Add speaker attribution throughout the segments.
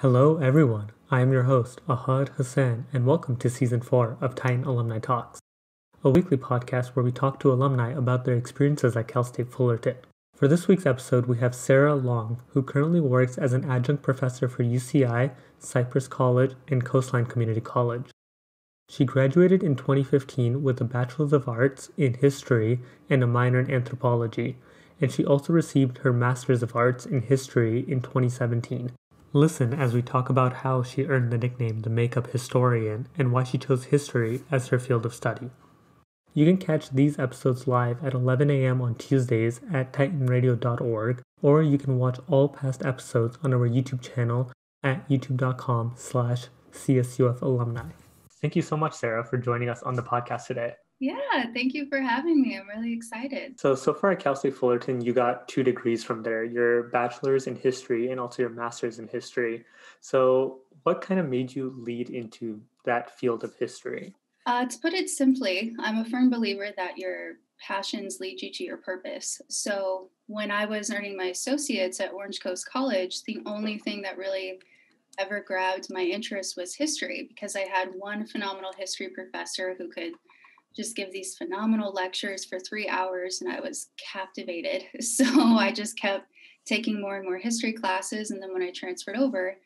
Speaker 1: Hello, everyone. I am your host, Ahad Hussain, and welcome to Season 4 of Titan Alumni Talks, a weekly podcast where we talk to alumni about their experiences at Cal State Fullerton. For this week's episode, we have Sara Long, who currently works as an adjunct professor for UCI, Cypress College, and Coastline Community College. She graduated in 2015 with a Bachelor's of Arts in History and a minor in Anthropology, and she also received her Master's of Arts in History in 2017. Listen as we talk about how she earned the nickname the Makeup Historian and why she chose history as her field of study. You can catch these episodes live at 11 a.m. on Tuesdays at titanradio.org, or you can watch all past episodes on our YouTube channel at youtube.com/CSUF alumni. Thank you so much, Sara, for joining us on the podcast today.
Speaker 2: Yeah, thank you for having me. I'm really excited.
Speaker 1: So far at Cal State Fullerton, you got 2 degrees from there, your bachelor's in history and also your master's in history. So what kind of made you lead into that field of history?
Speaker 2: To put it simply, I'm a firm believer that your passions lead you to your purpose. So when I was earning my associates at Orange Coast College, the only thing that really ever grabbed my interest was history, because I had one phenomenal history professor who could just give these phenomenal lectures for 3 hours, and I was captivated. So I just kept taking more and more history classes, and then when I transferred over,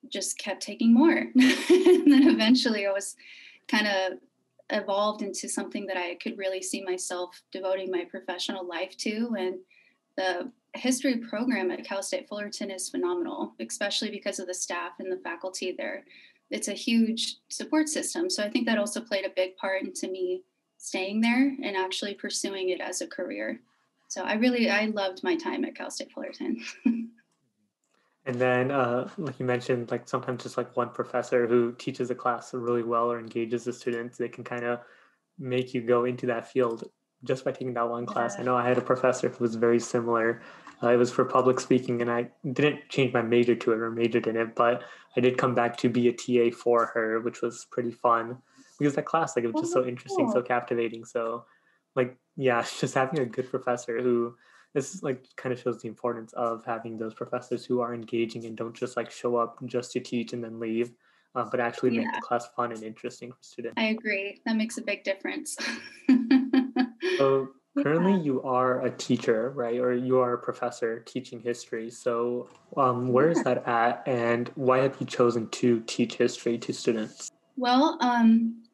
Speaker 2: just kept taking more. And then eventually I was kind of evolved into something that I could really see myself devoting my professional life to. And the history program at Cal State Fullerton is phenomenal, especially because of the staff and the faculty there. It's a huge support system. So I think that also played a big part into me staying there and actually pursuing it as a career. So I loved my time at Cal State Fullerton.
Speaker 1: And then, like you mentioned, like sometimes just like one professor who teaches a class really well or engages the students, they can kind of make you go into that field just by taking that one class. I know I had a professor who was very similar. It was for public speaking, and I didn't change my major to it or majored in it, but I did come back to be a TA for her, which was pretty fun because that class, like, it was just so interesting, so captivating. So, like, yeah, just having a good professor who this is like kind of shows the importance of having those professors who are engaging and don't just like show up just to teach and then leave, but actually make the class fun and interesting for students.
Speaker 2: I agree. That makes a big difference.
Speaker 1: So currently you are a teacher, right? Or you are a professor teaching history. So where is that at, and why have you chosen to teach history to students?
Speaker 2: Well,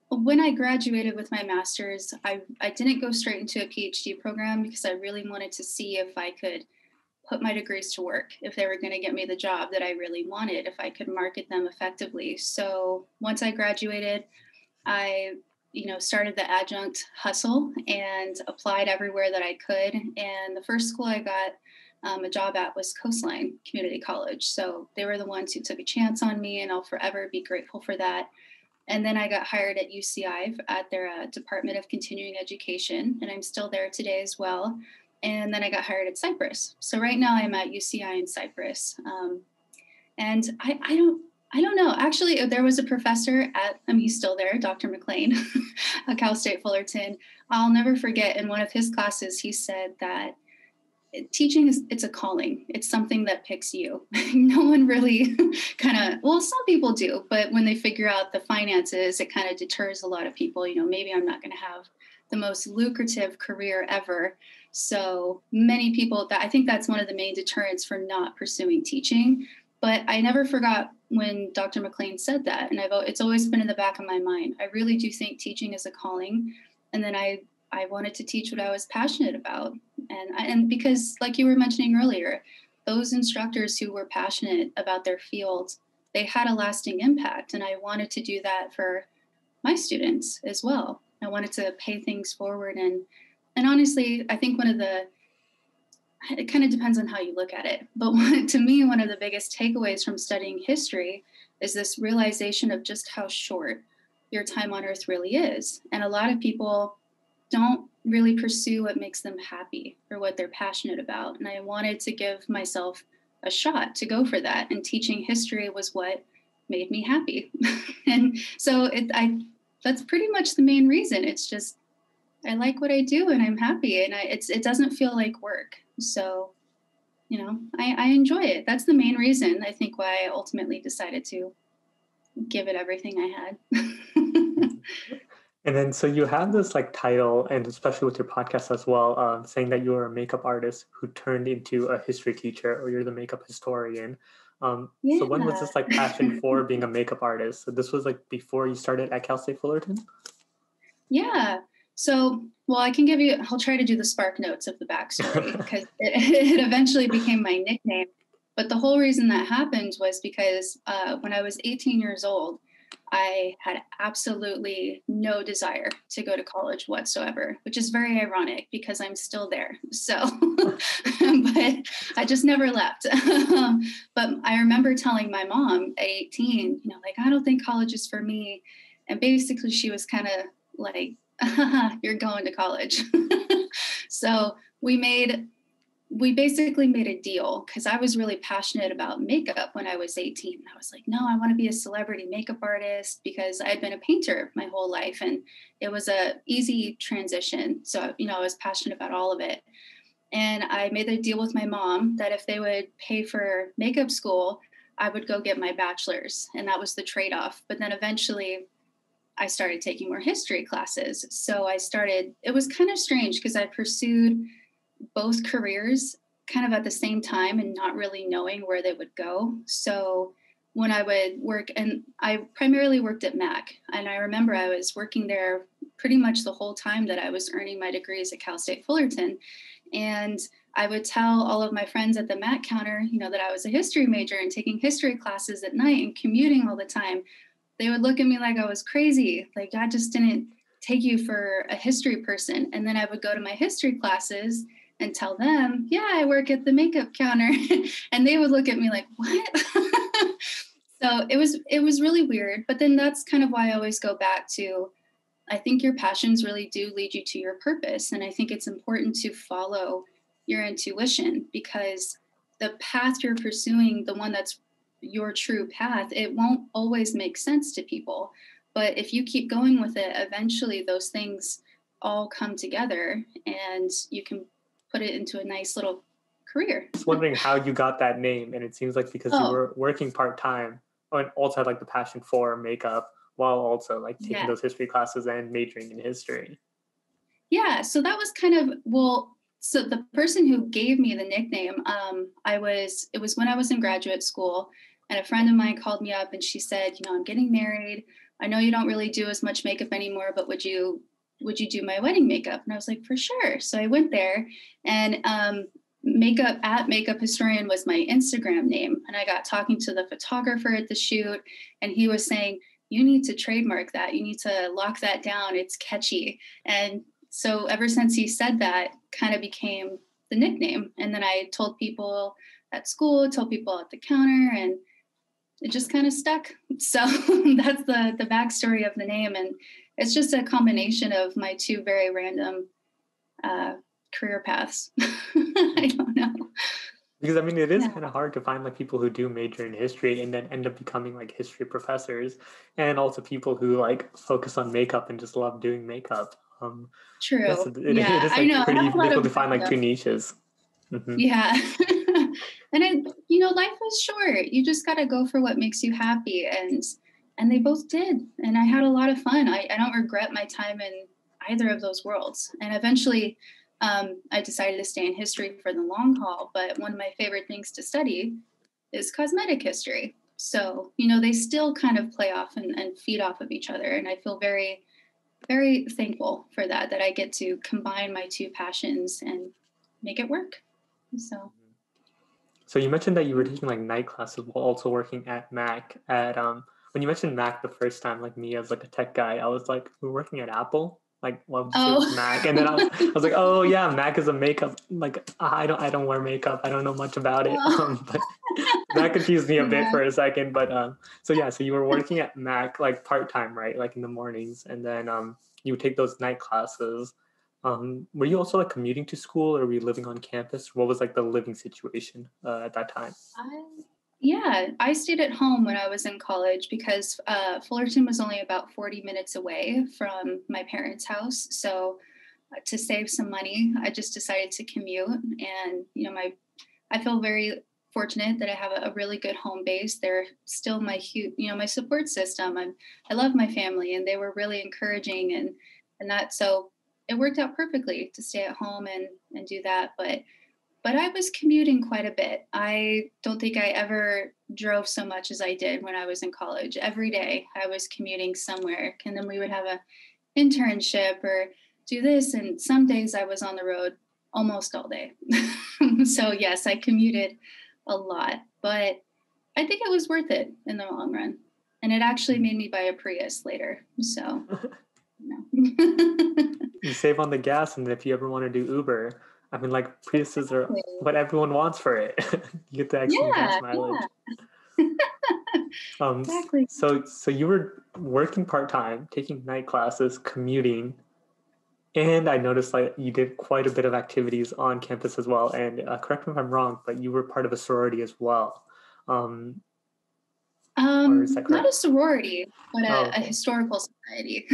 Speaker 2: when I graduated with my master's, I didn't go straight into a PhD program because I really wanted to see if I could put my degrees to work, if they were going to get me the job that I really wanted, if I could market them effectively. So once I graduated, I started the adjunct hustle and applied everywhere that I could. And the first school I got a job at was Coastline Community College. So they were the ones who took a chance on me, and I'll forever be grateful for that. And then I got hired at UCI at their Department of Continuing Education, and I'm still there today as well. And then I got hired at Cypress. So right now I'm at UCI in Cypress. And I don't know. Actually, there was a professor he's still there, Dr. McLean at Cal State Fullerton. I'll never forget, in one of his classes, he said that teaching it's a calling. It's something that picks you. No one really some people do, but when they figure out the finances, it kind of deters a lot of people. Maybe I'm not going to have the most lucrative career ever. So many people, I think that's one of the main deterrents for not pursuing teaching. But I never forgot when Dr. McLean said that, and it's always been in the back of my mind. I really do think teaching is a calling, and then I wanted to teach what I was passionate about, and because, like you were mentioning earlier, those instructors who were passionate about their field, they had a lasting impact, and I wanted to do that for my students as well. I wanted to pay things forward, and honestly, I think it kind of depends on how you look at it. But to me, one of the biggest takeaways from studying history is this realization of just how short your time on Earth really is. And a lot of people don't really pursue what makes them happy or what they're passionate about. And I wanted to give myself a shot to go for that. And teaching history was what made me happy. And so that's pretty much the main reason. It's just, I like what I do and I'm happy, and it doesn't feel like work. So I enjoy it. That's the main reason, I think, why I ultimately decided to give it everything I had.
Speaker 1: And then, so you have this like title, and especially with your podcast as well, saying that you're a makeup artist who turned into a history teacher, or you're the makeup historian. So when was
Speaker 2: Yeah.
Speaker 1: this like passion for being a makeup artist? So this was like before you started at Cal State Fullerton?
Speaker 2: Yeah. So, well, I'll try to do the spark notes of the backstory because it eventually became my nickname. But the whole reason that happened was because when I was 18 years old, I had absolutely no desire to go to college whatsoever, which is very ironic because I'm still there. So, but I just never left. But I remember telling my mom at 18, like, I don't think college is for me. And basically, she was kind of like, you're going to college. So we basically made a deal because I was really passionate about makeup when I was 18. I was like, no, I want to be a celebrity makeup artist because I had been a painter my whole life and it was a easy transition. So, I was passionate about all of it. And I made a deal with my mom that if they would pay for makeup school, I would go get my bachelor's. And that was the trade-off. But then eventually I started taking more history classes. So it was kind of strange because I pursued both careers kind of at the same time and not really knowing where they would go. So when I would work, and I primarily worked at Mac, and I remember I was working there pretty much the whole time that I was earning my degrees at Cal State Fullerton. And I would tell all of my friends at the Mac counter, that I was a history major and taking history classes at night and commuting all the time. They would look at me like I was crazy. Like, I just didn't take you for a history person. And then I would go to my history classes and tell them, yeah, I work at the makeup counter. And they would look at me like, what? So it was really weird. But then that's kind of why I always go back to, I think your passions really do lead you to your purpose. And I think it's important to follow your intuition because the path you're pursuing, the one that's your true path, it won't always make sense to people. But if you keep going with it, eventually those things all come together and you can put it into a nice little career.
Speaker 1: Just wondering how you got that name, and it seems like because you
Speaker 2: Oh,
Speaker 1: were working part-time and also had like the passion for makeup while also like taking
Speaker 2: yeah.
Speaker 1: those history classes and majoring in history.
Speaker 2: Yeah, so that was kind of, so the person who gave me the nickname, it was when I was in graduate school, and a friend of mine called me up and she said, I'm getting married. I know you don't really do as much makeup anymore, but would you do my wedding makeup? And I was like, for sure. So I went there, and makeup historian was my Instagram name, and I got talking to the photographer at the shoot, and he was saying, you need to trademark that. You need to lock that down. It's catchy. And so ever since he said that, kind of became the nickname. And then I told people at school, told people at the counter, and it just kind of stuck. So that's the backstory of the name. And it's just a combination of my two very random career paths. I don't know.
Speaker 1: Because I mean, it is
Speaker 2: Yeah.
Speaker 1: kind of hard to find like people who do major in history and then end up becoming like history professors, and also people who like focus on makeup and just love doing makeup. Yes,
Speaker 2: True.
Speaker 1: it
Speaker 2: Yeah,
Speaker 1: is
Speaker 2: I
Speaker 1: like
Speaker 2: know. I
Speaker 1: pretty
Speaker 2: have a lot
Speaker 1: difficult to
Speaker 2: of
Speaker 1: find like two
Speaker 2: random.
Speaker 1: niches. Hmm.
Speaker 2: Yeah. And life is short. You just got to go for what makes you happy. And they both did. And I had a lot of fun. I don't regret my time in either of those worlds. And eventually, I decided to stay in history for the long haul. But one of my favorite things to study is cosmetic history. So, they still kind of play off and feed off of each other. And I feel very, very thankful for that I get to combine my two passions and make it work. So,
Speaker 1: So you mentioned that you were taking like night classes while also working at Mac. At when you mentioned Mac the first time, like me as like a tech guy, I was like, we're working at Apple. Like, why would you say it was
Speaker 2: oh,
Speaker 1: Mac? And then I was like, oh yeah, Mac is a makeup. Like, I don't wear makeup. I don't know much about it.
Speaker 2: oh,
Speaker 1: But that confused me a bit
Speaker 2: yeah.
Speaker 1: for a second. But so yeah, so you were working at Mac like part time, right? Like in the mornings, and then you would take those night classes. Were you also like commuting to school, or were you living on campus? What was like the living situation at that time?
Speaker 2: I, yeah, I stayed at home when I was in college because Fullerton was only about 40 minutes away from my parents' house. So to save some money, I just decided to commute. And, I feel very fortunate that I have a really good home base. They're still my my support system. I love my family, and they were really encouraging, and that, so it worked out perfectly to stay at home and do that. But I was commuting quite a bit. I don't think I ever drove so much as I did when I was in college. Every day I was commuting somewhere, and then we would have a internship or do this. And some days I was on the road almost all day. So yes, I commuted a lot, but I think it was worth it in the long run. And it actually made me buy a Prius later. So,
Speaker 1: You save on the gas, and if you ever want to do Uber, I mean, like Priuses are what everyone wants for it. You get the extra gas mileage.
Speaker 2: Exactly.
Speaker 1: So you were working part-time, taking night classes, commuting, and I noticed like you did quite a bit of activities on campus as well. And correct me if I'm wrong, but you were part of a sorority as well. Or is that correct?
Speaker 2: Not a sorority, but a
Speaker 1: okay.
Speaker 2: historical society.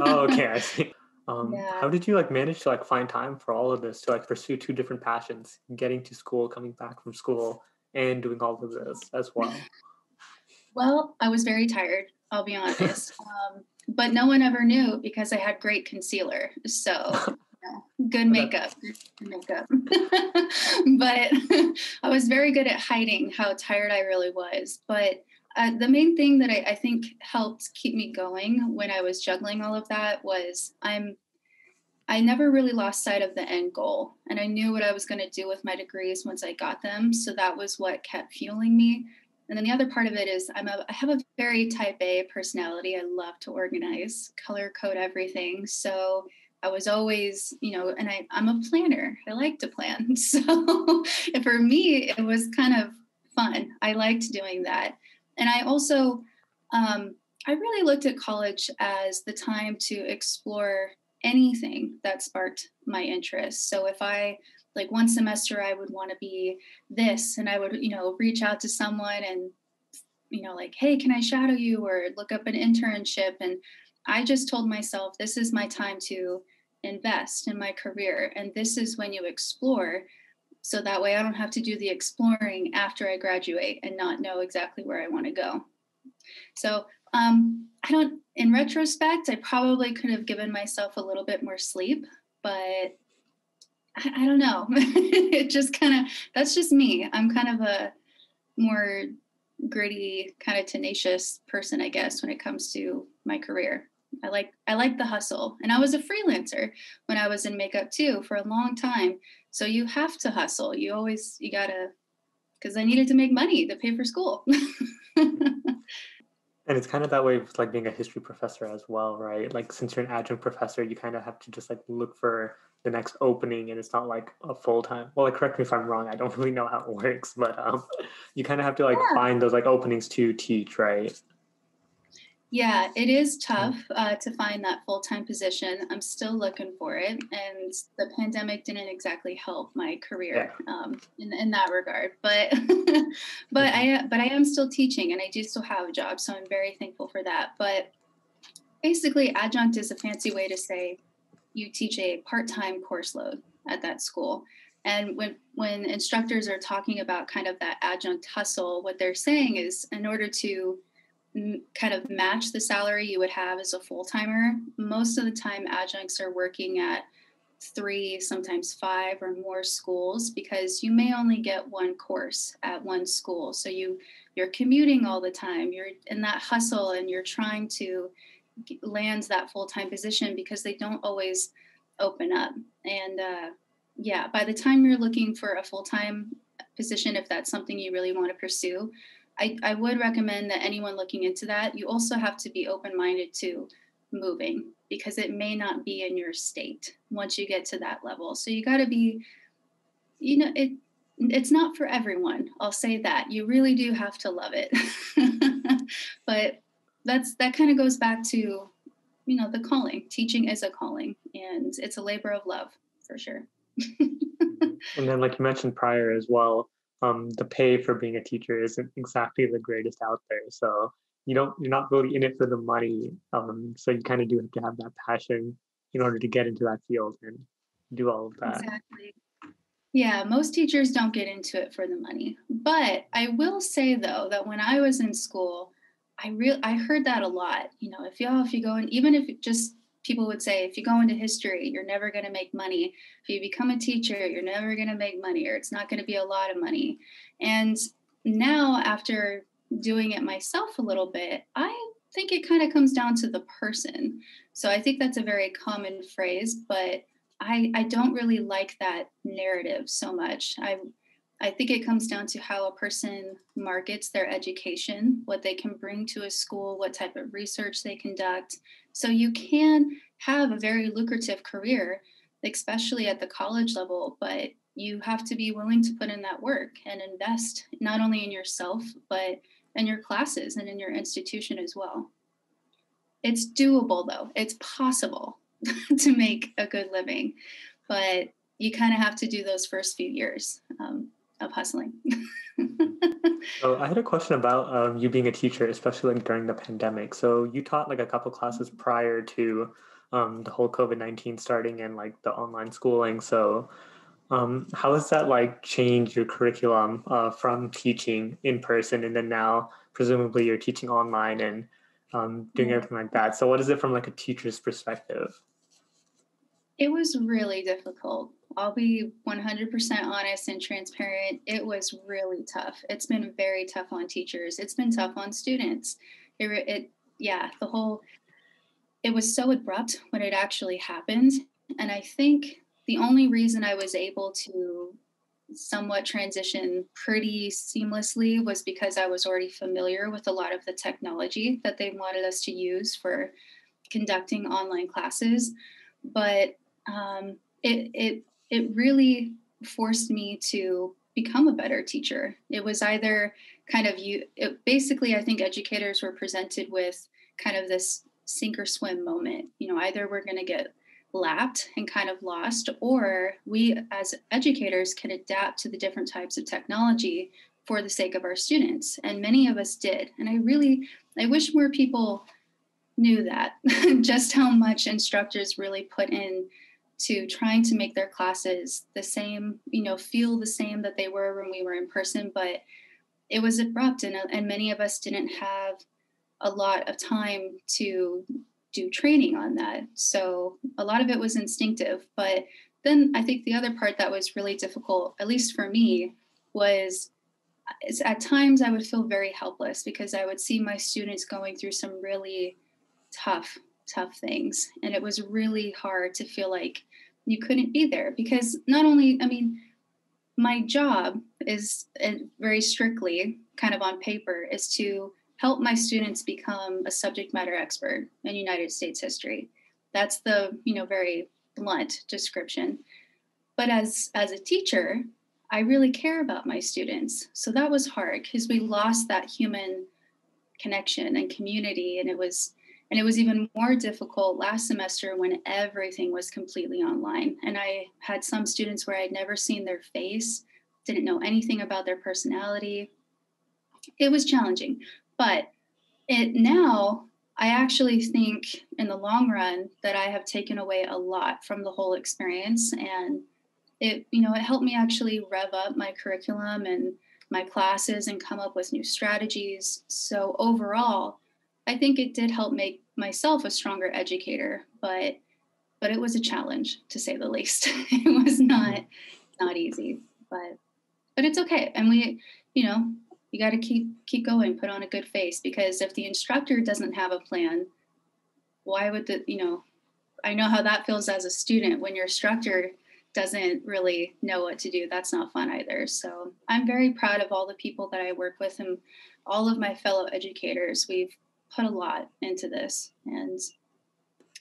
Speaker 1: Oh, okay, I see.
Speaker 2: Yeah.
Speaker 1: How did you like manage to like find time for all of this to like pursue two different passions, getting to school, coming back from school, and doing all of this as well?
Speaker 2: Well, I was very tired, I'll be honest. But no one ever knew because I had great concealer. So good makeup, good makeup. But I was very good at hiding how tired I really was. But the main thing that I think helped keep me going when I was juggling all of that was I never really lost sight of the end goal, and I knew what I was going to do with my degrees once I got them. So that was what kept fueling me. And then the other part of it is I have a very type A personality. I love to organize, color code everything. So I was always, and I'm a planner. I like to plan. So for me, it was kind of fun. I liked doing that. And I also, I really looked at college as the time to explore anything that sparked my interest. So if I, like, one semester I would want to be this, and I would, reach out to someone and, like, hey, can I shadow you, or look up an internship? And I just told myself, this is my time to invest in my career. And this is when you explore. So that way I don't have to do the exploring after I graduate and not know exactly where I want to go. So in retrospect, I probably could have given myself a little bit more sleep, but I don't know. It just that's just me. I'm kind of a more gritty, kind of tenacious person, I guess, when it comes to my career. I like the hustle. And I was a freelancer when I was in makeup too for a long time. So you have to hustle. You gotta, because I needed to make money to pay for school.
Speaker 1: And it's kind of that way with like being a history professor as well, right? Like since you're an adjunct professor, you kind of have to just like look for the next opening, and it's not like a full time. Well, like correct me if I'm wrong. I don't really know how it works, but you kind of have to like find those like openings to teach, right?
Speaker 2: Yeah, it is tough to find that full-time position. I'm still looking for it, and the pandemic didn't exactly help my career in that regard. But but I am still teaching, and I do still have a job, so I'm very thankful for that. But basically, adjunct is a fancy way to say you teach a part-time course load at that school. And when instructors are talking about kind of that adjunct hustle, what they're saying is, in order to kind of match the salary you would have as a full-timer, most of the time adjuncts are working at 3, sometimes 5 or more schools, because you may only get one course at one school. So you're commuting all the time, you're in that hustle, and you're trying to land that full-time position because they don't always open up. And by the time you're looking for a full-time position, if that's something you really want to pursue, I would recommend that anyone looking into that, you also have to be open-minded to moving, because it may not be in your state once you get to that level. So you got to be, it's not for everyone. I'll say that. You really do have to love it. But that kind of goes back to, the calling. Teaching is a calling, and it's a labor of love for sure.
Speaker 1: And then like you mentioned prior as well, the pay for being a teacher isn't exactly the greatest out there. So you're not really in it for the money. So you kind of do have to have that passion in order to get into that field and do all of that.
Speaker 2: Exactly. Yeah, most teachers don't get into it for the money. But I will say though that when I was in school, I heard that a lot. You know, if you go in, even if it just people would say if you go into history, you're never going to make money. If you become a teacher, you're never going to make money, or it's not going to be a lot of money. And now after doing it myself a little bit, I think it kind of comes down to the person. So I think that's a very common phrase, but I don't really like that narrative so much. I think it comes down to how a person markets their education, what they can bring to a school, what type of research they conduct. So you can have a very lucrative career, especially at the college level, but you have to be willing to put in that work and invest not only in yourself, but in your classes and in your institution as well. It's doable though. It's possible to make a good living, but you kind of have to do those first few years of hustling.
Speaker 1: So I had a question about you being a teacher, especially like during the pandemic. So you taught like a couple classes prior to the whole COVID-19 starting and like the online schooling. So how has that like changed your curriculum from teaching in person and then now presumably you're teaching online and doing
Speaker 2: Yeah.
Speaker 1: everything like that. So what is it from like a teacher's perspective?
Speaker 2: It was really difficult. I'll be 100% honest and transparent. It was really tough. It's been very tough on teachers. It's been tough on students. Yeah, it was so abrupt when it actually happened. And I think the only reason I was able to somewhat transition pretty seamlessly was because I was already familiar with a lot of the technology that they wanted us to use for conducting online classes. But it really forced me to become a better teacher. It was either kind of basically, I think educators were presented with kind of this sink or swim moment. You know, either we're going to get lapped and kind of lost, or we as educators can adapt to the different types of technology for the sake of our students. And many of us did. And I wish more people knew that just how much instructors really put in to trying to make their classes the same, you know, feel the same that they were when we were in person. But it was abrupt, and many of us didn't have a lot of time to do training on that. So a lot of it was instinctive. But then I think the other part that was really difficult, at least for me, was at times I would feel very helpless because I would see my students going through some really tough things. And it was really hard to feel like you couldn't be there because not only, I mean, my job is very strictly kind of on paper is to help my students become a subject matter expert in United States history. That's the, you know, very blunt description. But as a teacher, I really care about my students. So that was hard because we lost that human connection and community, and it was even more difficult last semester when everything was completely online. And I had some students where I'd never seen their face, didn't know anything about their personality. It was challenging. But it now I actually think in the long run that I have taken away a lot from the whole experience. And it, you know, it helped me actually rev up my curriculum and my classes and come up with new strategies. So overall, I think it did help make myself a stronger educator, but it was a challenge to say the least. It was not easy, but it's okay. And we, you know, you got to keep going, put on a good face, because if the instructor doesn't have a plan, why would the, you know, I know how that feels as a student when your instructor doesn't really know what to do. That's not fun either. So I'm very proud of all the people that I work with and all of my fellow educators. We've put a lot into this, and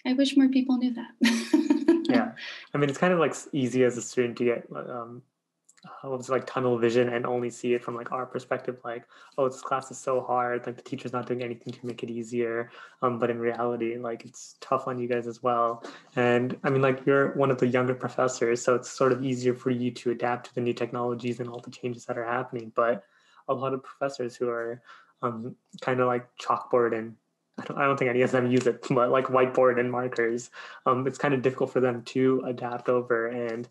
Speaker 2: I wish more people knew that.
Speaker 1: Yeah, I mean it's kind of like easy as a student to get what's like tunnel vision and only see it from like our perspective, like, oh, this class is so hard, like the teacher's not doing anything to make it easier, but in reality like it's tough on you guys as well. And I mean, like, you're one of the younger professors, so it's sort of easier for you to adapt to the new technologies and all the changes that are happening. But a lot of professors who are kind of like chalkboard and I don't think any of them use it, but like whiteboard and markers, it's kind of difficult for them to adapt over. And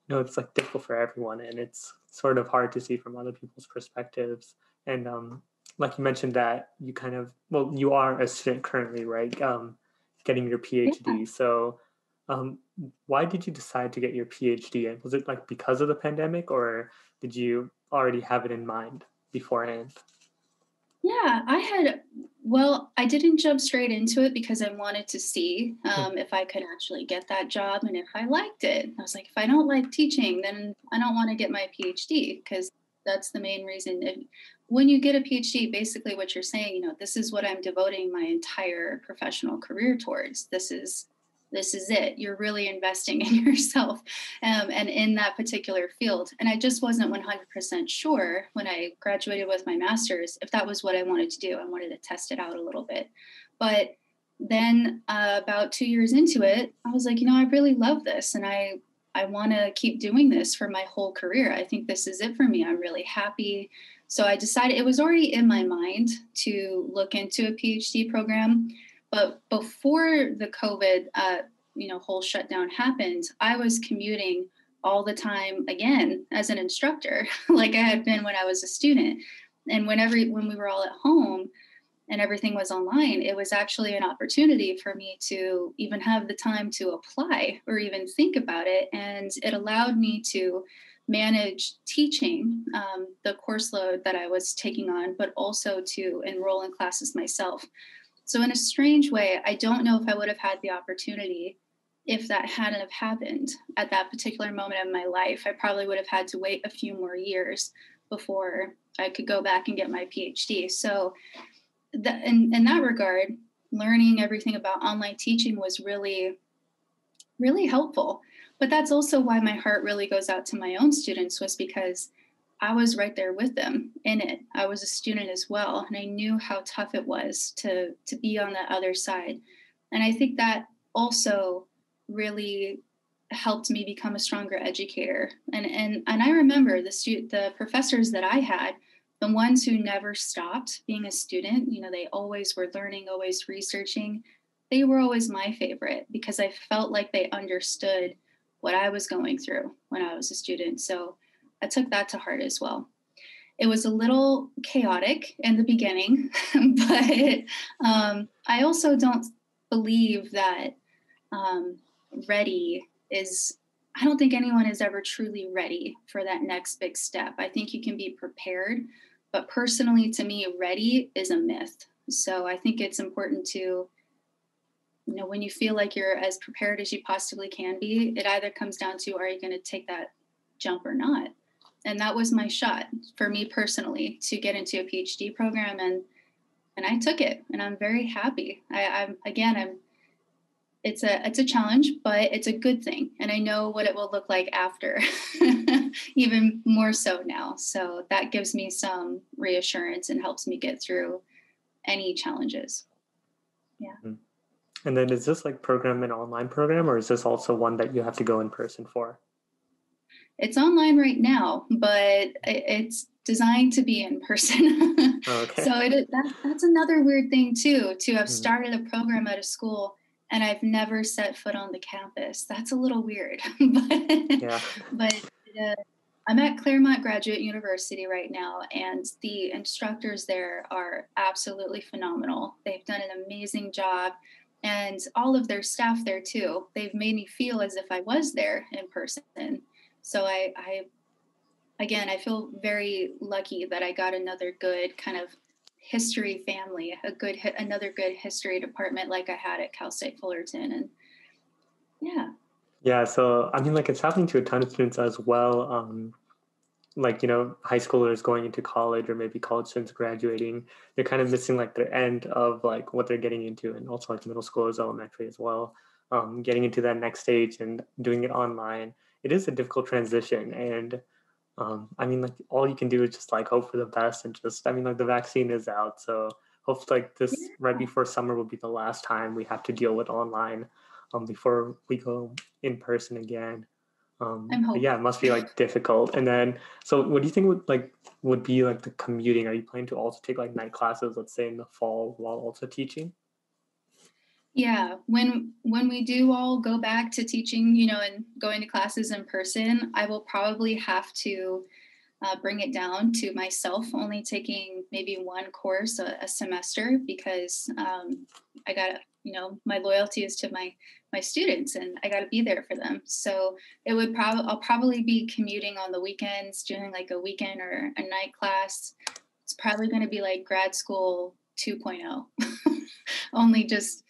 Speaker 1: it's like difficult for everyone, and it's sort of hard to see from other people's perspectives. And like you mentioned that you kind of, well, you are a student currently, right? Getting your
Speaker 2: Yeah.
Speaker 1: PhD. So um, why did you decide to get your PhD? And was it like because of the pandemic, or did you already have it in mind beforehand?
Speaker 2: Yeah, I didn't jump straight into it because I wanted to see
Speaker 1: Hmm.
Speaker 2: if I could actually get that job and if I liked it. I was like, if I don't like teaching, then I don't want to get my PhD because that's the main reason. When you get a PhD, basically what you're saying, this is what I'm devoting my entire professional career towards. This is it. You're really investing in yourself and in that particular field. And I just wasn't 100% sure when I graduated with my master's if that was what I wanted to do. I wanted to test it out a little bit. But then about 2 years into it, I was like, I really love this. And I want to keep doing this for my whole career. I think this is it for me. I'm really happy. So I decided it was already in my mind to look into a PhD program. But before the COVID, whole shutdown happened, I was commuting all the time again as an instructor, like I had been when I was a student. And when we were all at home and everything was online, it was actually an opportunity for me to even have the time to apply or even think about it. And it allowed me to manage teaching the course load that I was taking on, but also to enroll in classes myself. So, in a strange way, I don't know if I would have had the opportunity if that hadn't have happened at that particular moment of my life. I probably would have had to wait a few more years before I could go back and get my PhD. So, in that regard, learning everything about online teaching was really, really helpful. But that's also why my heart really goes out to my own students, was because I was right there with them in it. I was a student as well, and I knew how tough it was to be on the other side. And I think that also really helped me become a stronger educator. And I remember the professors that I had, the ones who never stopped being a student, they always were learning, always researching. They were always my favorite because I felt like they understood what I was going through when I was a student. So I took that to heart as well. It was a little chaotic in the beginning, but I also don't believe that um, ready is, I don't think anyone is ever truly ready for that next big step. I think you can be prepared, but personally, to me, ready is a myth. So I think it's important to, when you feel like you're as prepared as you possibly can be, it either comes down to, are you going to take that jump or not? And that was my shot for me personally to get into a PhD program, and I took it, and I'm very happy. I'm it's a challenge, but it's a good thing, and I know what it will look like after, even more so now. So that gives me some reassurance and helps me get through any challenges. Yeah.
Speaker 1: Mhm. And then is this like program an online program, or is this also one that you have to go in person for?
Speaker 2: It's online right now, but it's designed to be in person.
Speaker 1: Oh, okay.
Speaker 2: So that's another weird thing too, to have
Speaker 1: Mhm.
Speaker 2: started a program at a school and I've never set foot on the campus. That's a little weird,
Speaker 1: Yeah.
Speaker 2: but I'm at Claremont Graduate University right now, and the instructors there are absolutely phenomenal. They've done an amazing job, and all of their staff there too. They've made me feel as if I was there in person. So I feel very lucky that I got another good kind of history family, another good history department like I had at Cal State Fullerton, and yeah.
Speaker 1: Yeah, so I mean, like it's happening to a ton of students as well. Like, high schoolers going into college or maybe college students graduating, they're kind of missing like the end of like what they're getting into, and also like middle schoolers, elementary as well. Getting into that next stage and doing it online, it is a difficult transition. And I mean, like all you can do is just like hope for the best and just, I mean, like the vaccine is out, so hopefully like this right
Speaker 2: Yeah,
Speaker 1: before summer will be the last time we have to deal with online, before we go in person again.
Speaker 2: I'm
Speaker 1: But yeah,
Speaker 2: hopeful.
Speaker 1: it must be like difficult. And then, so what do you think would be like the commuting? Are you planning to also take like night classes, let's say in the fall, while also teaching?
Speaker 2: Yeah, when we do all go back to teaching, and going to classes in person, I will probably have to bring it down to myself only taking maybe one course a semester because I got my loyalty is to my students and I got to be there for them. So I'll probably be commuting on the weekends, doing like a weekend or a night class. It's probably going to be like grad school 2.0. Only just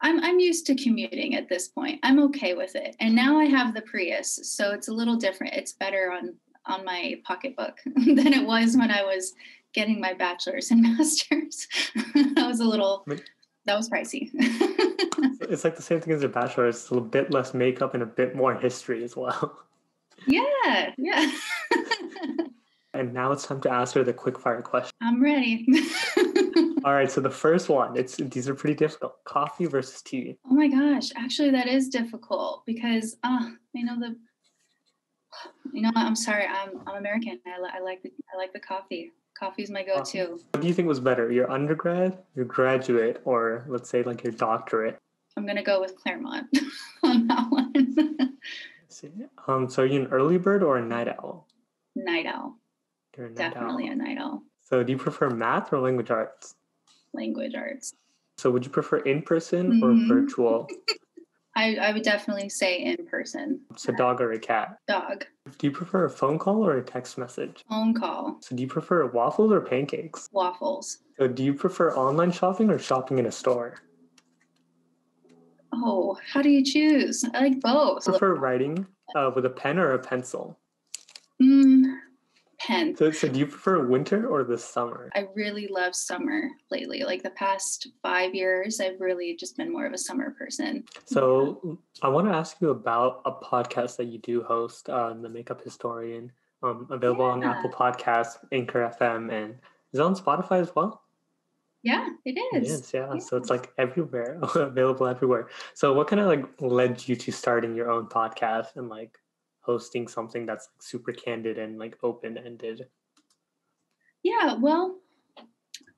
Speaker 2: I'm used to commuting at this point. I'm okay with it. And now I have the Prius, so it's a little different. It's better on my pocketbook than it was when I was getting my bachelor's and master's. That was pricey.
Speaker 1: It's like the same thing as your bachelor's. It's a little bit less makeup and a bit more history as well.
Speaker 2: Yeah.
Speaker 1: And now it's time to ask her the quick-fire question.
Speaker 2: I'm ready.
Speaker 1: All right, so the first one, these are pretty difficult. Coffee versus tea.
Speaker 2: Oh my gosh, actually that is difficult because I'm sorry, I'm American. I like the coffee. Coffee's my go-to.
Speaker 1: What do you think was better, your undergrad, your graduate, or let's say like your doctorate?
Speaker 2: I'm gonna go with Claremont on that one.
Speaker 1: See. So are you an early bird or a night owl?
Speaker 2: Night owl.
Speaker 1: You're a night
Speaker 2: Definitely
Speaker 1: owl.
Speaker 2: a night owl.
Speaker 1: So do you prefer math or language arts?
Speaker 2: Language arts.
Speaker 1: So would you prefer in-person or virtual?
Speaker 2: I would definitely say in person.
Speaker 1: So dog or a cat?
Speaker 2: Dog.
Speaker 1: Do you prefer a phone call or a text message?
Speaker 2: Phone call.
Speaker 1: So do you prefer waffles or pancakes?
Speaker 2: Waffles.
Speaker 1: So do you prefer online shopping or shopping in a store?
Speaker 2: Oh, how do you choose? I like both.
Speaker 1: Do you prefer writing with a pen or a pencil?
Speaker 2: Pen.
Speaker 1: So do you prefer winter or the summer?
Speaker 2: I really love summer lately. Like the past 5 years, I've really just been more of a summer person.
Speaker 1: So I want to ask you about a podcast that you do host, The Makeup Historian, available on Apple Podcasts, Anchor FM, and is it on Spotify as well?
Speaker 2: Yeah, it is.
Speaker 1: It is, yeah. So it's like everywhere, available everywhere. So what kind of like led you to starting your own podcast and like hosting something that's like super candid and like open-ended?
Speaker 2: Yeah, well,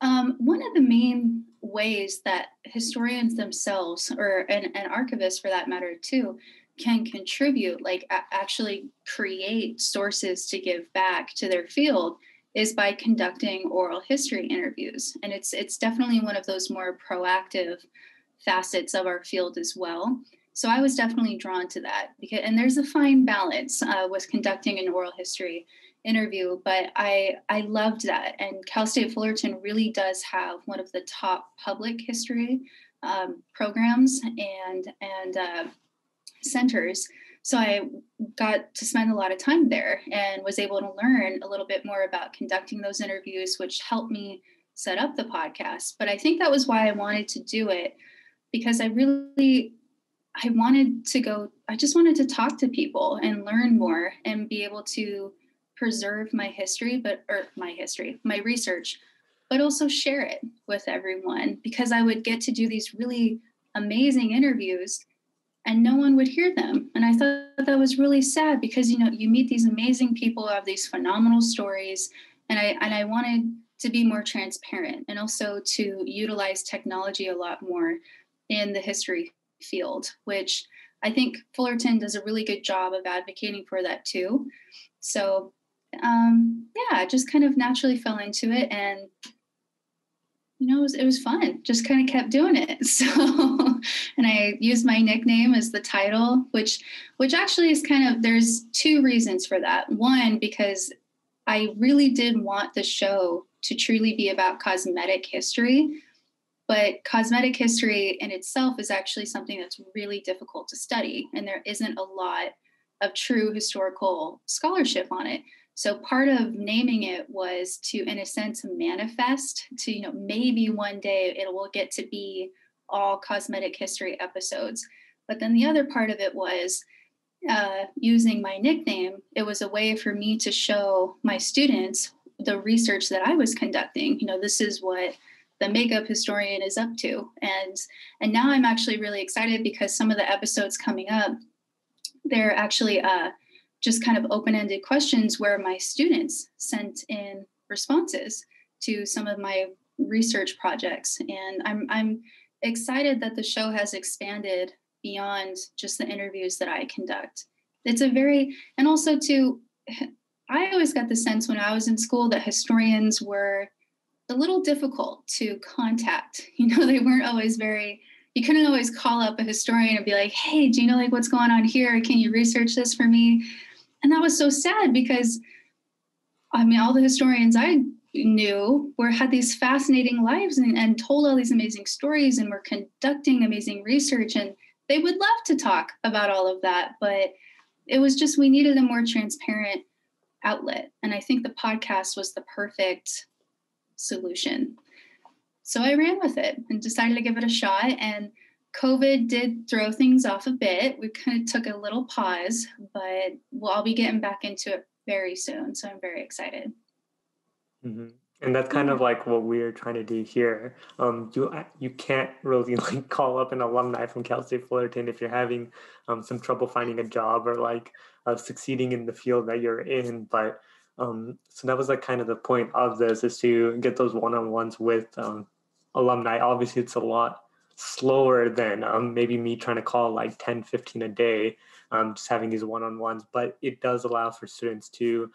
Speaker 2: one of the main ways that historians themselves, or an archivist for that matter too, can contribute, like actually create sources to give back to their field, is by conducting oral history interviews. And it's definitely one of those more proactive facets of our field as well. So I was definitely drawn to that and there's a fine balance with conducting an oral history interview, but I loved that. And Cal State Fullerton really does have one of the top public history programs and centers. So I got to spend a lot of time there and was able to learn a little bit more about conducting those interviews, which helped me set up the podcast. But I think that was why I wanted to do it, because I just wanted to talk to people and learn more and be able to preserve my research, but also share it with everyone, because I would get to do these really amazing interviews and no one would hear them. And I thought that was really sad because, you meet these amazing people who have these phenomenal stories. And I wanted to be more transparent and also to utilize technology a lot more in the history field, which I think Fullerton does a really good job of advocating for that too. So I just kind of naturally fell into it, and it was fun. Just kind of kept doing it. So, and I used my nickname as the title, which actually is there's two reasons for that. One, because I really did want the show to truly be about cosmetic history, but cosmetic history in itself is actually something that's really difficult to study, and there isn't a lot of true historical scholarship on it. So part of naming it was to, in a sense, manifest to, maybe one day it will get to be all cosmetic history episodes. But then the other part of it was using my nickname. It was a way for me to show my students the research that I was conducting. This is what the makeup historian is up to. And now I'm actually really excited because some of the episodes coming up, they're actually just kind of open-ended questions where my students sent in responses to some of my research projects. And I'm excited that the show has expanded beyond just the interviews that I conduct. It's a very, and also too, I always got the sense when I was in school that historians were a little difficult to contact. They weren't always you couldn't always call up a historian and be like, hey, do you know like what's going on here? Can you research this for me? And that was so sad because all the historians I knew had these fascinating lives and told all these amazing stories and were conducting amazing research, and they would love to talk about all of that, but it was just we needed a more transparent outlet, and I think the podcast was the perfect solution. So I ran with it and decided to give it a shot, and COVID did throw things off a bit. We kind of took a little pause, but I'll be getting back into it very soon. So I'm very excited.
Speaker 1: Mm-hmm. And that's kind of like what we're trying to do here. You can't really like call up an alumni from Cal State Fullerton if you're having some trouble finding a job or like succeeding in the field that you're in. But so that was like kind of the point of this, is to get those one-on-ones with alumni. Obviously, it's a lot slower than maybe me trying to call like 10, 15 a day, just having these one-on-ones. But it does allow for students to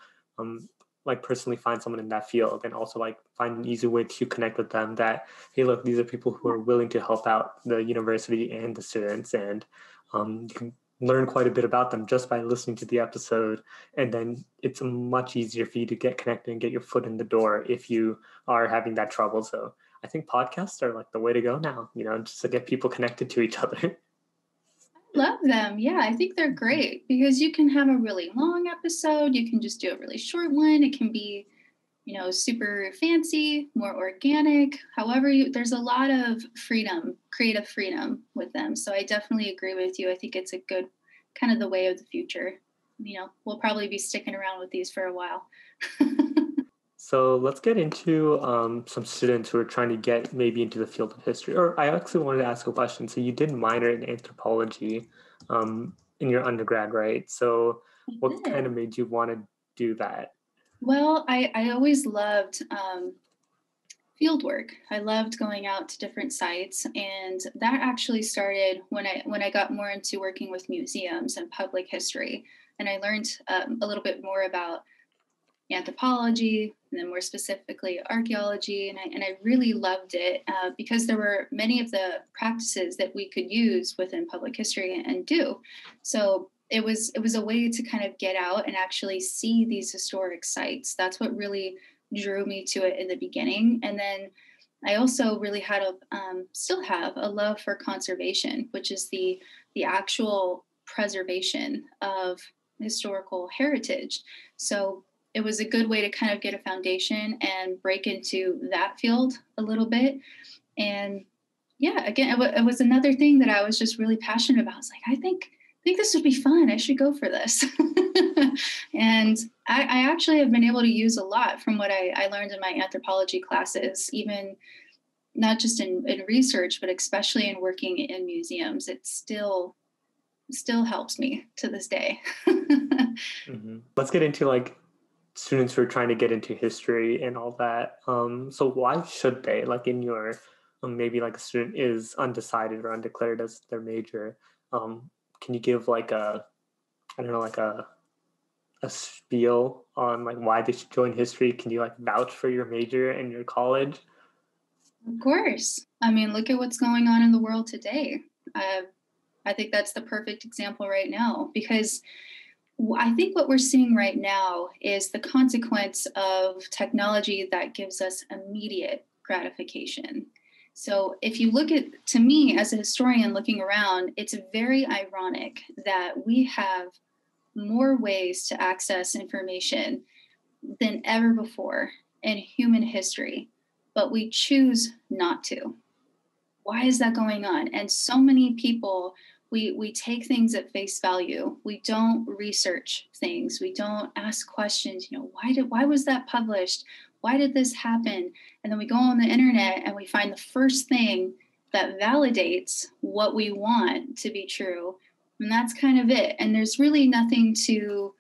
Speaker 1: like personally find someone in that field, and also like find an easy way to connect with them that, hey, look, these are people who are willing to help out the university and the students, and you can learn quite a bit about them just by listening to the episode. And then it's much easier for you to get connected and get your foot in the door if you are having that trouble. So I think podcasts are like the way to go now, just to get people connected to each other.
Speaker 2: Love them. Yeah, I think they're great because you can have a really long episode. You can just do a really short one. It can be, super fancy, more organic. However, there's a lot of freedom, creative freedom with them. So I definitely agree with you. I think it's a good kind of the way of the future. We'll probably be sticking around with these for a while.
Speaker 1: So let's get into some students who are trying to get maybe into the field of history. Or I actually wanted to ask a question. So you did minor in anthropology in your undergrad, right? So what kind of made you want to do that?
Speaker 2: Well, I always loved field work. I loved going out to different sites, and that actually started when I got more into working with museums and public history, and I learned a little bit more about anthropology, and then more specifically archaeology, and I really loved it because there were many of the practices that we could use within public history and do. So it was a way to kind of get out and actually see these historic sites. That's what really drew me to it in the beginning. And then I also really had still have a love for conservation, which is the actual preservation of historical heritage. So it was a good way to kind of get a foundation and break into that field a little bit. And yeah, again, it was another thing that I was just really passionate about. I was like, I think this would be fun. I should go for this. And I actually have been able to use a lot from what I learned in my anthropology classes, even not just in research, but especially in working in museums. It still helps me to this day.
Speaker 1: Mm-hmm. Let's get into like students who are trying to get into history and all that. So why should they, like in your, maybe like a student is undecided or undeclared as their major, can you give like a spiel on like why they should join history? Can you like vouch for your major and your college?
Speaker 2: Of course. I mean, look at what's going on in the world today. I think that's the perfect example right now, because I think what we're seeing right now is the consequence of technology that gives us immediate gratification. So if you look at, to me as a historian looking around, it's very ironic that we have more ways to access information than ever before in human history, but we choose not to. Why is that going on? And so many people, we take things at face value. We don't research things. We don't ask questions. Why was that published? Why did this happen? And then we go on the internet and we find the first thing that validates what we want to be true. And that's kind of it. And there's really nothing to,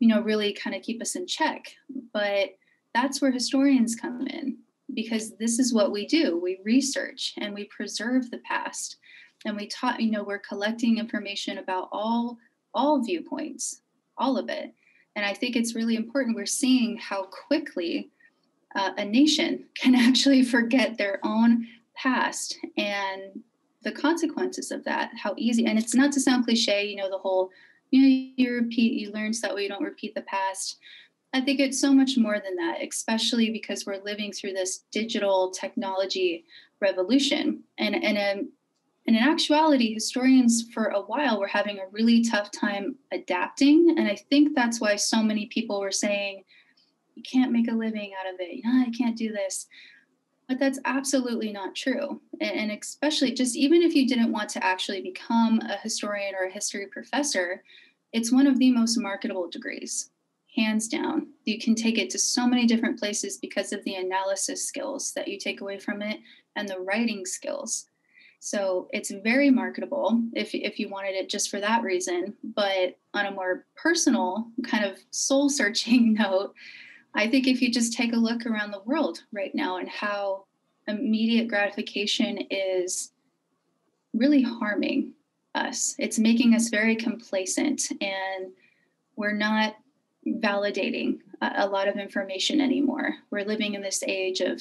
Speaker 2: really kind of keep us in check. But that's where historians come in. because this is what we do. We research and we preserve the past, and we're collecting information about all viewpoints, all of it. And I think it's really important. We're seeing how quickly a nation can actually forget their own past and the consequences of that, how easy. And it's not to sound cliche, the whole, you learn so that way you don't repeat the past. I think it's so much more than that, especially because we're living through this digital technology revolution. And in actuality, historians for a while were having a really tough time adapting. And I think that's why so many people were saying, you can't make a living out of it. I can't do this. But that's absolutely not true. And especially just even if you didn't want to actually become a historian or a history professor, it's one of the most marketable degrees, hands down. You can take it to so many different places because of the analysis skills that you take away from it and the writing skills. So it's very marketable if you wanted it just for that reason. But on a more personal kind of soul-searching note, I think if you just take a look around the world right now and how immediate gratification is really harming us, it's making us very complacent, and we're not validating a lot of information anymore. We're living in this age of,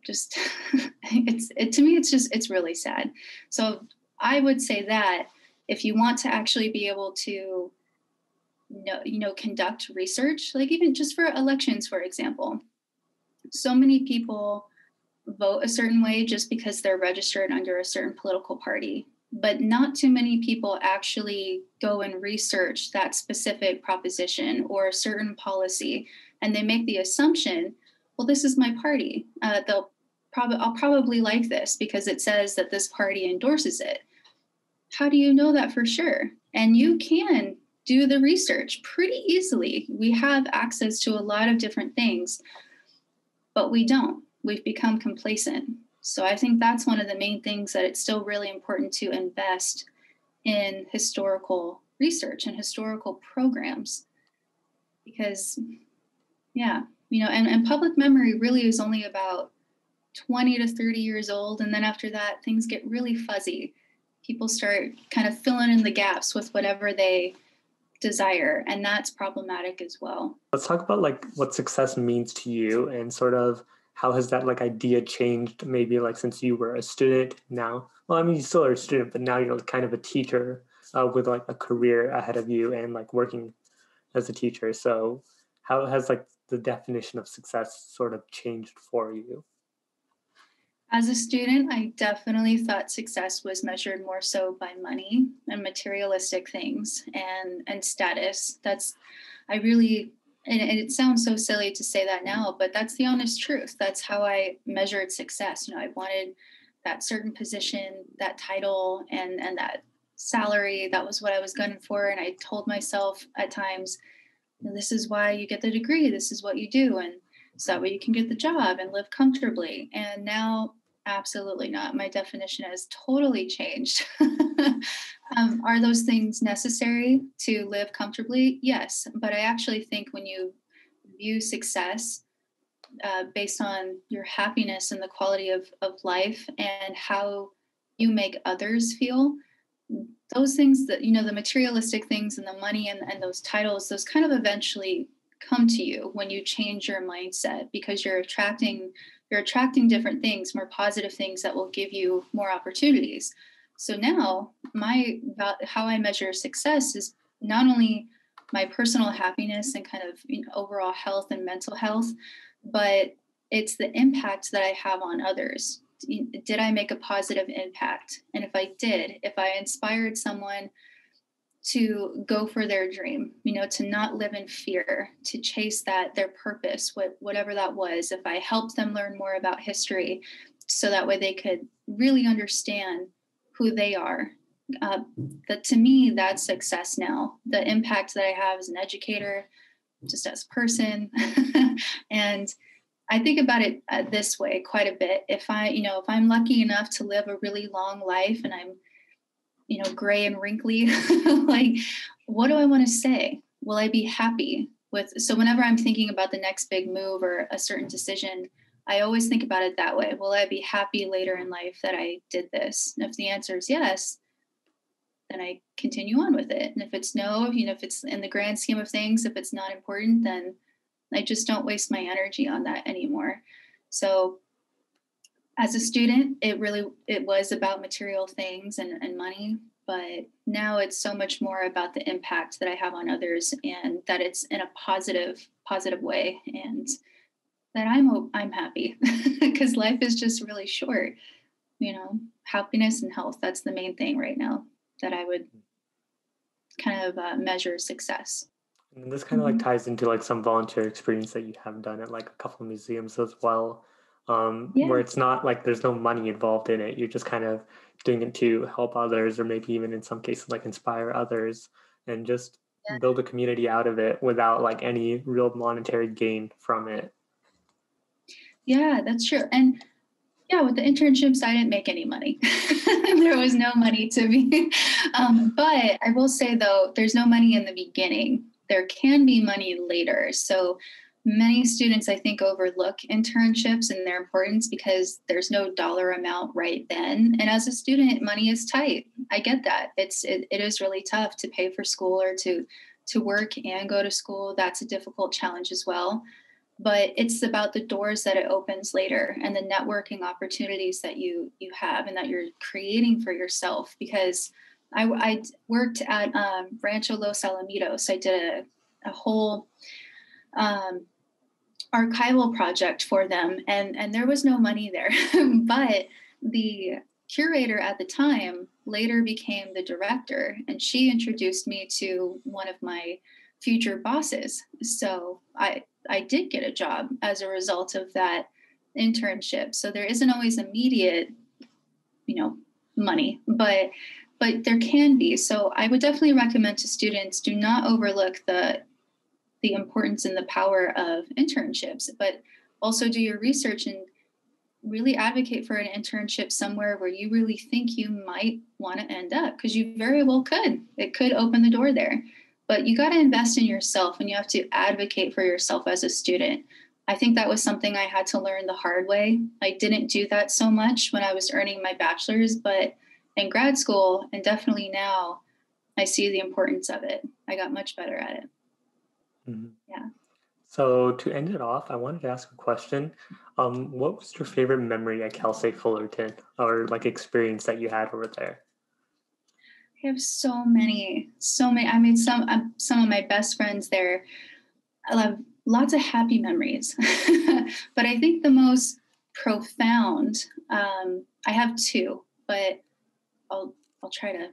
Speaker 2: just to me, it's really sad. So I would say that if you want to actually be able to conduct research, like even just for elections, for example, so many people vote a certain way just because they're registered under a certain political party, but not too many people actually go and research that specific proposition or a certain policy, and they make the assumption, well, this is my party. I'll probably like this because it says that this party endorses it. How do you know that for sure? And you can do the research pretty easily. We have access to a lot of different things, but we don't. We've become complacent. So I think that's one of the main things, that it's still really important to invest in historical research and historical programs, because and public memory really is only about 20 to 30 years old. And then after that, things get really fuzzy. People start kind of filling in the gaps with whatever they desire, and that's problematic as well.
Speaker 1: Let's talk about what success means to you, and sort of how has that idea changed, maybe since you were a student now. Well, I mean, you still are a student, but now you're kind of a teacher with a career ahead of you and working as a teacher. So how has the definition of success sort of changed for you?
Speaker 2: As a student, I definitely thought success was measured more so by money and materialistic things and status. And it sounds so silly to say that now, but that's the honest truth. That's how I measured success. I wanted that certain position, that title, and that salary. That was what I was gunning for. And I told myself at times, this is why you get the degree. This is what you do. And so that way you can get the job and live comfortably. And now, absolutely not. My definition has totally changed. Are those things necessary to live comfortably? Yes. But I actually think when you view success based on your happiness and the quality of life and how you make others feel, those things that, the materialistic things and the money and those titles, those kind of eventually come to you when you change your mindset, because you're attracting different things, more positive things that will give you more opportunities. So now how I measure success is not only my personal happiness and kind of overall health and mental health, but it's the impact that I have on others. Did I make a positive impact? And if I inspired someone to go for their dream, to not live in fear, to chase their purpose, whatever that was. If I helped them learn more about history so that way they could really understand who they are, that to me, that's success now. The impact that I have as an educator, just as a person. And I think about it this way quite a bit. If I'm lucky enough to live a really long life and I'm gray and wrinkly, what do I want to say? Will I be happy? So whenever I'm thinking about the next big move or a certain decision, I always think about it that way. Will I be happy later in life that I did this? And if the answer is yes, then I continue on with it. And if it's no, if it's in the grand scheme of things, if it's not important, then I just don't waste my energy on that anymore. So as a student, it was about material things and money, but now it's so much more about the impact that I have on others, and that it's in a positive way, and that I'm happy because life is just really short. Happiness and health, that's the main thing right now that I would kind of measure success.
Speaker 1: And this kind of like ties into like some volunteer experience that you have done at like a couple of museums as well,
Speaker 2: Yeah.
Speaker 1: where it's not like there's no money involved in it. You're just kind of doing it to help others, or maybe even in some cases like inspire others, and just build a community out of it without like any real monetary gain from it.
Speaker 2: Yeah, that's true. And yeah, with the internships, I didn't make any money. There was no money to be. But I will say, though, there's no money in the beginning. There can be money later. So many students, I think, overlook internships and their importance because there's no dollar amount right then. And as a student, money is tight. I get that. It is really tough to pay for school or to work and go to school. That's a difficult challenge as well. But it's about the doors that it opens later and the networking opportunities that you have and that you're creating for yourself. Because I worked at Rancho Los Alamitos. I did a whole archival project for them, and there was no money there. But the curator at the time later became the director, and she introduced me to one of my future bosses. So I did get a job as a result of that internship. So there isn't always immediate, money, but there can be. So I would definitely recommend to students, do not overlook the importance and the power of internships, but also do your research and really advocate for an internship somewhere where you really think you might want to end up, because you very well could. It could open the door there. But you got to invest in yourself, and you have to advocate for yourself as a student. I think that was something I had to learn the hard way. I didn't do that so much when I was earning my bachelor's, but in grad school, and definitely now, I see the importance of it. I got much better at it.
Speaker 1: Mm-hmm.
Speaker 2: Yeah.
Speaker 1: So to end it off, I wanted to ask a question. What was your favorite memory at Cal State Fullerton, or like experience that you had over there?
Speaker 2: I have so many. I made some of my best friends there. I love lots of happy memories. But I think the most profound, I have two, but I'll try to,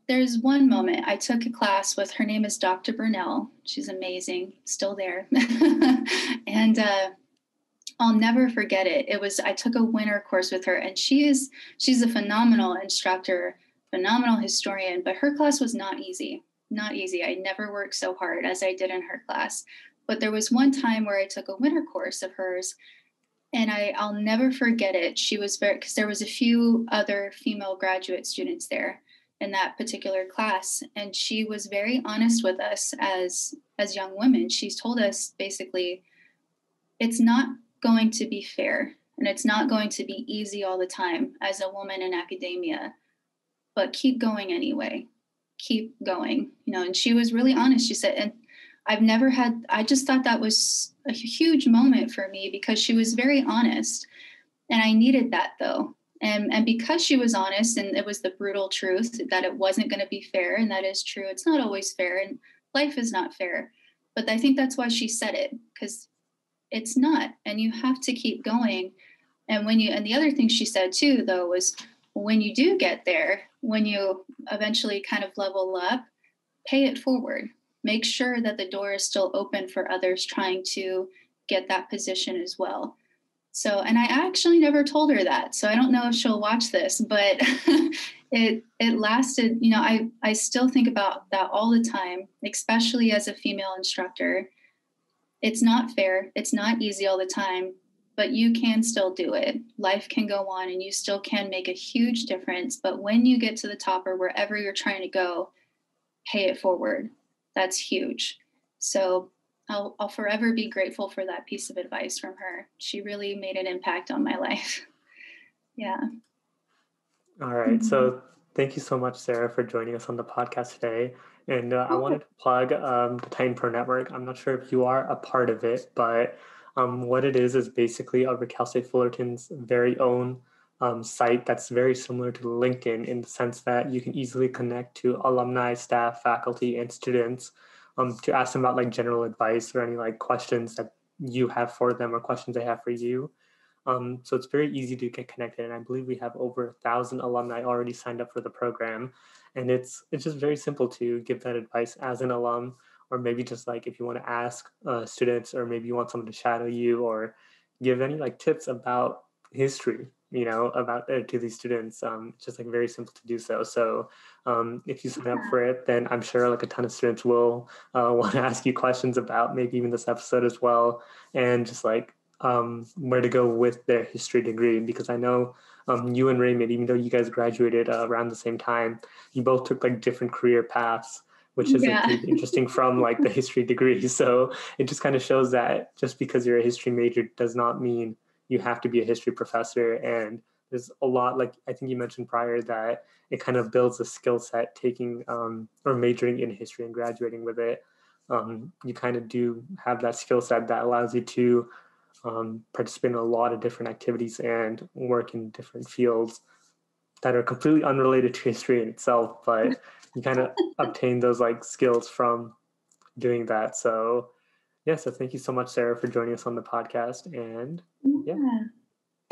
Speaker 2: there's one moment I took a class with, her name is Dr. Burnell. She's amazing, still there. And I'll never forget it. I took a winter course with her, and she's a phenomenal instructor, phenomenal historian, but her class was not easy. Not easy. I never worked so hard as I did in her class. But there was one time where I took a winter course of hers, and I'll never forget it. She was because there was a few other female graduate students there in that particular class, and she was very honest with us as young women. She's told us basically, it's not going to be fair, and it's not going to be easy all the time as a woman in academia, but keep going anyway. Keep going, and she was really honest. She said, and I just thought that was a huge moment for me, because she was very honest, and I needed that though. And because she was honest, and it was the brutal truth that it wasn't going to be fair, and that is true. It's not always fair, and life is not fair. But I think that's why she said it, because it's not, and you have to keep going. And the other thing she said too, though, was when you do get there, when you eventually kind of level up, pay it forward. Make sure that the door is still open for others trying to get that position as well. So, and I actually never told her that, so I don't know if she'll watch this, but it lasted, I still think about that all the time, especially as a female instructor. It's not fair. It's not easy all the time, but you can still do it. Life can go on, and you still can make a huge difference. But when you get to the top, or wherever you're trying to go, pay it forward. That's huge. So I'll forever be grateful for that piece of advice from her. She really made an impact on my life. Yeah.
Speaker 1: All right.
Speaker 2: Mhm.
Speaker 1: So thank you so much, Sarah, for joining us on the podcast today. And I
Speaker 2: Oh,
Speaker 1: wanted to plug the Titan Pro Network. I'm not sure if you are a part of it, but what it is basically a Cal State Fullerton's very own site that's very similar to LinkedIn in the sense that you can easily connect to alumni, staff, faculty, and students to ask them about like general advice or any like questions that you have for them or questions they have for you. So it's very easy to get connected, and I believe we have over 1,000 alumni already signed up for the program. And it's just very simple to give that advice as an alum, or maybe just like if you want to ask students, or maybe you want someone to shadow you, or give any like tips about history, about to these students. It's just like very simple to do so. So if you sign up
Speaker 2: yeah.
Speaker 1: for it, then I'm sure like a ton of students will want to ask you questions about maybe even this episode as well, and just like where to go with their history degree, because I know you and Raymond, even though you guys graduated around the same time, you both took like different career paths, which is like
Speaker 2: Yeah.
Speaker 1: pretty interesting from like the history degree. So it just kind of shows that just because you're a history major does not mean you have to be a history professor. And there's a lot, like I think you mentioned prior, that it kind of builds a skill set taking or majoring in history and graduating with it. You kind of do have that skill set that allows you to participate in a lot of different activities and work in different fields that are completely unrelated to history in itself, but you kind of obtain those like skills from doing that. So yeah, so thank you so much, Sarah, for joining us on the podcast. And yeah.
Speaker 2: Yeah.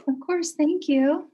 Speaker 2: Of course. Thank you.